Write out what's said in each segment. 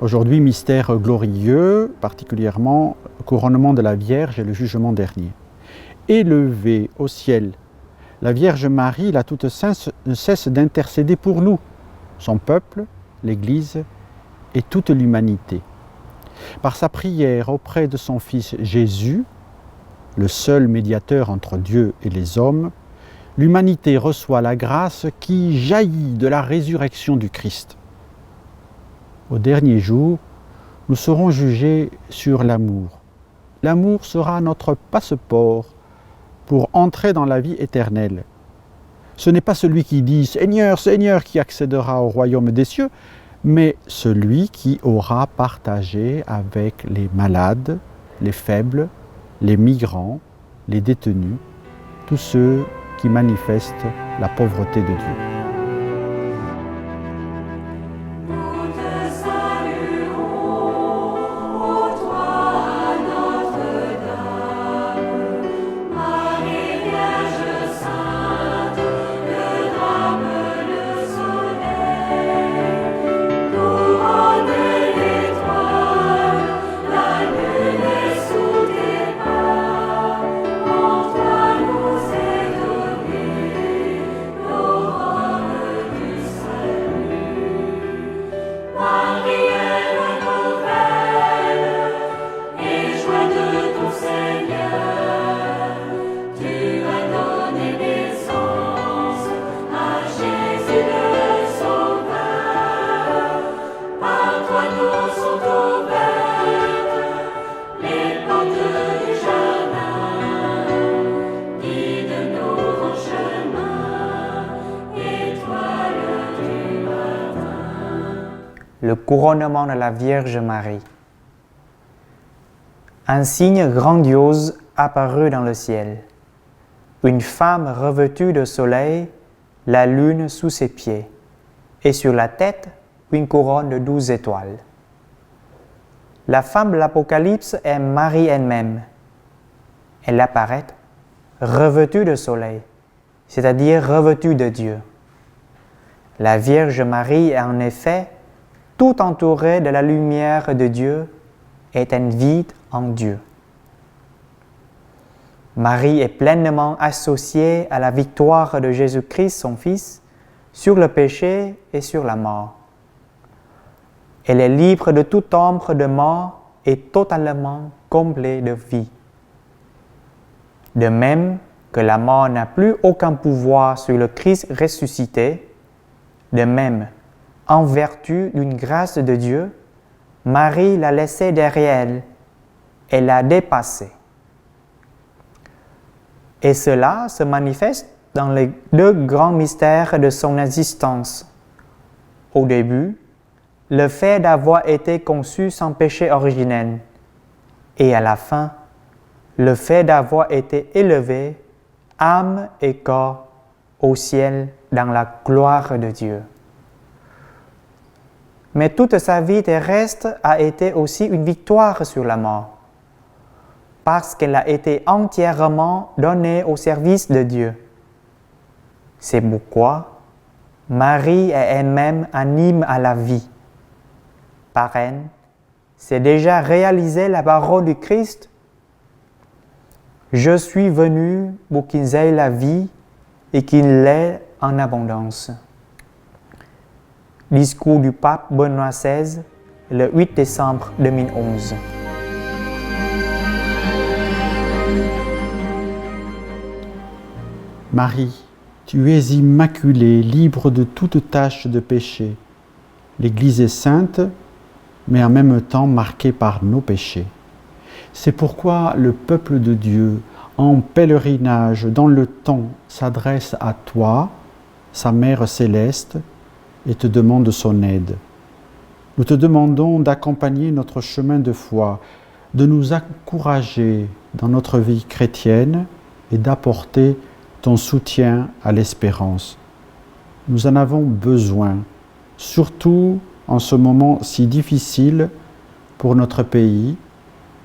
Aujourd'hui, mystère glorieux, particulièrement couronnement de la Vierge et le jugement dernier. Élevée au ciel, la Vierge Marie, la Toute Sainte, ne cesse d'intercéder pour nous, son peuple, l'Église et toute l'humanité. Par sa prière auprès de son Fils Jésus, le seul médiateur entre Dieu et les hommes, l'humanité reçoit la grâce qui jaillit de la résurrection du Christ. Au dernier jour, nous serons jugés sur l'amour. L'amour sera notre passeport pour entrer dans la vie éternelle. Ce n'est pas celui qui dit « Seigneur, Seigneur » qui accédera au royaume des cieux, mais celui qui aura partagé avec les malades, les faibles, les migrants, les détenus, tous ceux qui manifestent la pauvreté de Dieu. Le couronnement de la Vierge Marie. Un signe grandiose apparut dans le ciel. Une femme revêtue de soleil, la lune sous ses pieds, et sur la tête, une couronne de 12 étoiles. La femme de l'Apocalypse est Marie elle-même. Elle apparaît revêtue de soleil, c'est-à-dire revêtue de Dieu. La Vierge Marie est en effet tout entourée de la lumière de Dieu, est un vide en Dieu. Marie est pleinement associée à la victoire de Jésus-Christ, son Fils, sur le péché et sur la mort. Elle est libre de toute ombre de mort et totalement comblée de vie. De même que la mort n'a plus aucun pouvoir sur le Christ ressuscité, de même, en vertu d'une grâce de Dieu, Marie l'a laissé derrière elle et l'a dépassé. Et cela se manifeste dans les deux grands mystères de son existence. Au début, le fait d'avoir été conçue sans péché originel, et à la fin, le fait d'avoir été élevée, âme et corps, au ciel dans la gloire de Dieu. Mais toute sa vie terrestre a été aussi une victoire sur la mort, parce qu'elle a été entièrement donnée au service de Dieu. C'est pourquoi Marie est elle-même un hymne à la vie. Par elle, c'est déjà réalisé la parole du Christ. Je suis venu pour qu'ils aient la vie et qu'ils l'aient en abondance. Discours du pape Benoît XVI, le 8 décembre 2011. Marie, tu es immaculée, libre de toute tache de péché. L'Église est sainte, mais en même temps marquée par nos péchés. C'est pourquoi le peuple de Dieu, en pèlerinage dans le temps, s'adresse à toi, sa Mère céleste, et te demande son aide. Nous te demandons d'accompagner notre chemin de foi, de nous encourager dans notre vie chrétienne et d'apporter ton soutien à l'espérance. Nous en avons besoin, surtout en ce moment si difficile pour notre pays,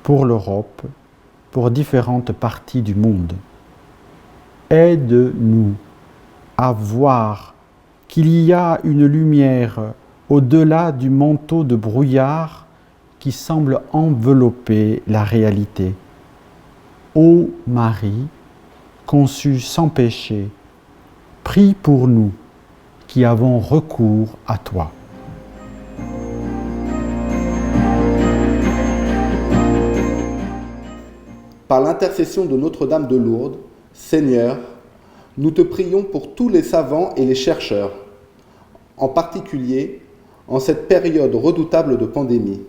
pour l'Europe, pour différentes parties du monde. Aide-nous à voir qu'il y a une lumière au-delà du manteau de brouillard qui semble envelopper la réalité. Ô Marie, conçue sans péché, prie pour nous qui avons recours à toi. Par l'intercession de Notre-Dame de Lourdes, Seigneur, nous te prions pour tous les savants et les chercheurs, en particulier en cette période redoutable de pandémie.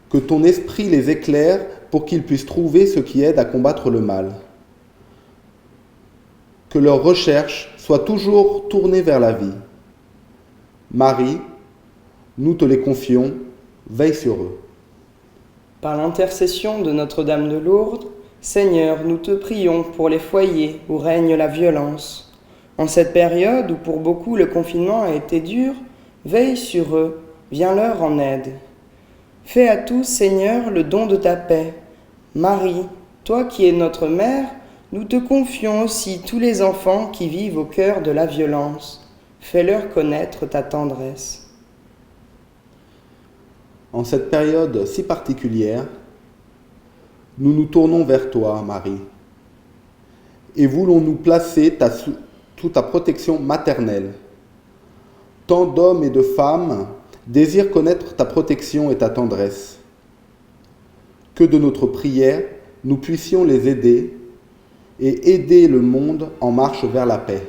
Que ton esprit les éclaire pour qu'ils puissent trouver ce qui aide à combattre le mal. Que leurs recherches soient toujours tournées vers la vie. Marie, nous te les confions, veille sur eux. Par l'intercession de Notre-Dame de Lourdes, Seigneur, nous te prions pour les foyers où règne la violence. En cette période où pour beaucoup le confinement a été dur, veille sur eux, viens leur en aide. Fais à tous, Seigneur, le don de ta paix. Marie, toi qui es notre mère, nous te confions aussi tous les enfants qui vivent au cœur de la violence. Fais-leur connaître ta tendresse. En cette période si particulière, nous nous tournons vers toi, Marie, et voulons nous placer sous ta protection maternelle. Tant d'hommes et de femmes désirent connaître ta protection et ta tendresse. Que de notre prière, nous puissions les aider et aider le monde en marche vers la paix.